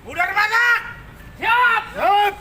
Udah mana? Siap! Siap!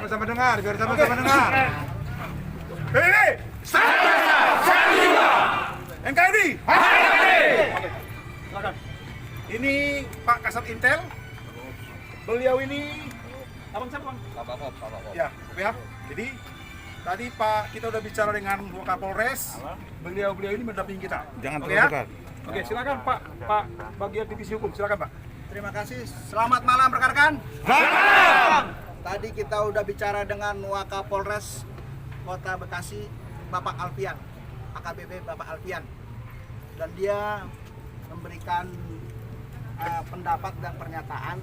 Sama-sama dengar, biar sama-sama dengar. Pilih! NKRI! Ini Pak Kasat Intel. Beliau ini abang siapa bang? Pak. Ya, ya. Jadi tadi Pak kita udah bicara dengan Kapolres. Beliau ini mendampingi kita. Jangan Oke, terlalu ya? dekat. Oke, silakan Pak bagian divisi hukum, silakan Pak. Terima kasih. Selamat malam rekan-rekan. Selamat! Tadi kita udah bicara dengan Wakapolres Kota Bekasi, Bapak Alfian, AKBP Bapak Alfian, dan dia memberikan pendapat dan pernyataan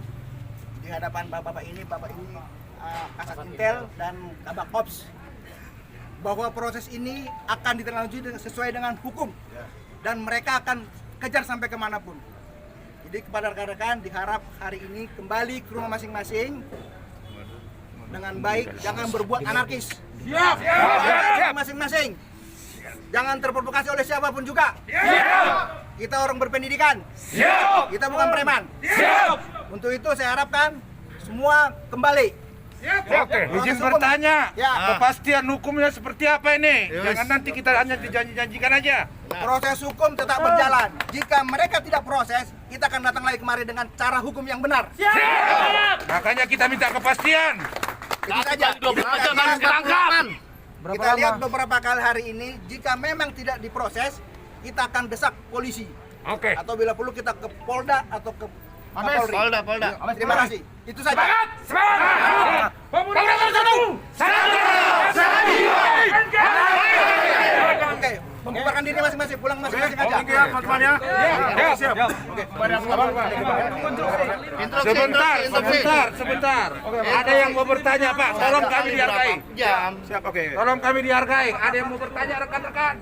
di hadapan bapak ini Kasat Intel dan Kabak Ops, bahwa proses ini akan ditindaklanjuti sesuai dengan hukum dan mereka akan kejar sampai kemanapun. Jadi kepada rekan-rekan diharap hari ini kembali ke rumah masing-masing dengan baik, jangan berbuat anarkis. Siap! Masing-masing. Jangan terprovokasi oleh siapapun juga. Siap! Kita orang berpendidikan. Siap! Kita bukan preman. Siap! Untuk itu saya harapkan semua kembali. Oke, izin Proses hukum. bertanya. Ya. Kepastian hukumnya seperti apa ini? Jangan nanti kita hanya dijanji-janjikan aja. Proses hukum tetap berjalan. Jika mereka tidak proses, kita akan datang lagi kemari dengan cara hukum yang benar. Makanya kita minta kepastian. Itu saja. Kita lihat beberapa kali hari ini, jika memang tidak diproses, kita akan desak polisi. Oke. Atau bila perlu kita ke Polda atau ke Kapolri. Polda. Terima kasih. Itu saja. Semangat! Pemuda bersatu! Oke, membubarkan diri masing-masing, pulang masing-masing aja. Oke ya teman-teman ya. Siap. Oke. Sebentar. Ada yang mau bertanya, Pak. Tolong kami dihargai. Siap, oke. Tolong kami dihargai. Ada yang mau bertanya, rekan-rekan?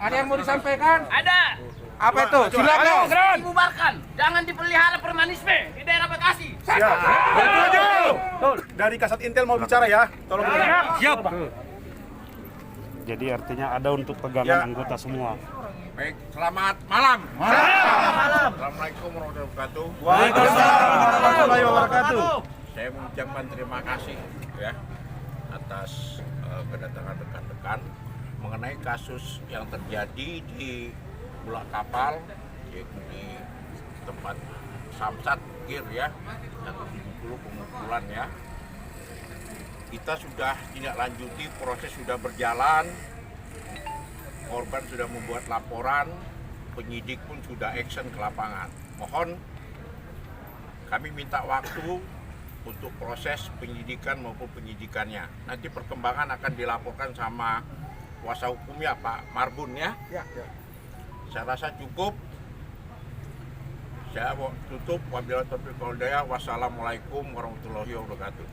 Ada yang mau disampaikan? Ada. Apa itu? Silakan. Dibubarkan. Jangan dipelihara premanisme di daerah Bekasi. Siap. Dari Kasat Intel mau bicara ya. Tolong. Siap. Jadi artinya ada untuk pegangan Ya. anggota semua. Baik, selamat malam. Assalamualaikum warahmatullahi wabarakatuh. Waalaikumsalam warahmatullahi wabarakatuh. Saya mengucapkan terima kasih ya atas kedatangan rekan-rekan mengenai kasus yang terjadi di Bulak Kapal, yaitu di tempat Samsat Kir ya, 170 pemukulan ya. Kita sudah tidak lanjuti, proses sudah berjalan, korban sudah membuat laporan, penyidik pun sudah action ke lapangan. Mohon kami minta waktu untuk proses penyidikan maupun penyidikannya. Nanti perkembangan akan dilaporkan sama kuasa hukumnya Pak Marbun ya. Saya rasa cukup. Saya tutup. Wabillahi taufiq wal hidayah. Wassalamualaikum warahmatullahi wabarakatuh.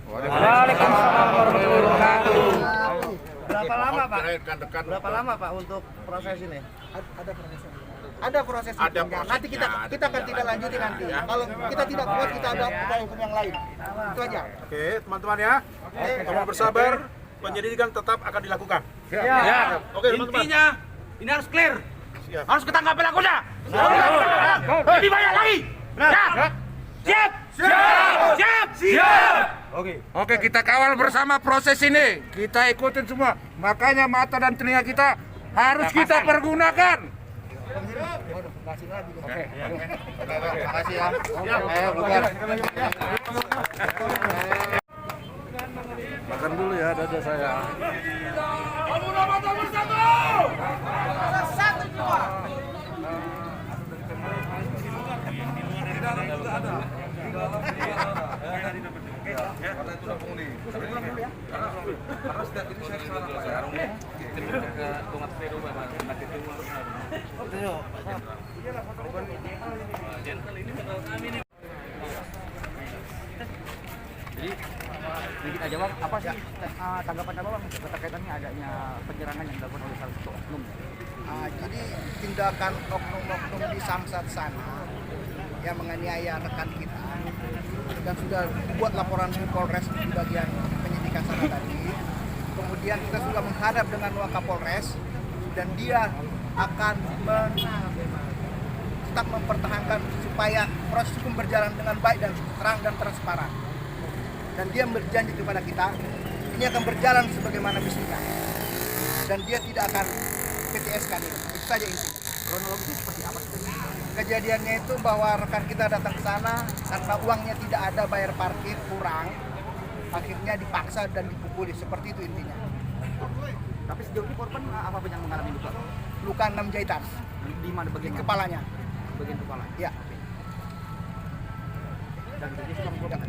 Berapa lama, Pak? Rekan-rekan Berapa lama, Pak, untuk proses ini? Ada proses Ada hukumnya. prosesnya, Nanti kita akan ada tidak lanjuti nanti. ya. Kalau kita tidak kuat, kita ada upaya hukum yang lain. Itu aja. Oke, teman-teman ya. Tolong bersabar. Penyelidikan tetap akan dilakukan. Oke, teman-teman. Intinya, ini harus clear. Siap. Harus ketangkap pelakunya. Lebih banyak lagi. Siap. Oke, kita kawal bersama proses ini. Kita ikutin semua. Makanya mata dan telinga kita harus kita pergunakan. Makasih ya. Makan dulu ya, dada saya. Pemuda bersatu! Pulang dulu ya. Jadi kita jawab apa sih tanggapan Abang berkaitannya adanya penyerangan yang dilakukan oleh salah satu oknum? Jadi tindakan oknum-oknum di Samsat sana yang menganiaya rekan kita dan sudah buat laporan di Polres di bagian penyidikan sana tadi. Kemudian kita sudah menghadap dengan Wakapolres dan dia akan tetap mempertahankan supaya proses hukum berjalan dengan baik dan terang dan transparan. Dan dia berjanji kepada kita ini akan berjalan sebagaimana mestinya dan dia tidak akan PTS kan itu saja intinya. Kronologisnya seperti apa sih? Kejadiannya itu bahwa rekan kita datang ke sana karena uangnya tidak ada, bayar parkir kurang, akhirnya dipaksa dan dipukuli, seperti itu intinya. Tapi sejauh ini korban apa yang mengalami luka? Luka 6 jahitan Di mana di bagian mana? kepalanya. Bagian kepala. Ya. Dan jadi sudah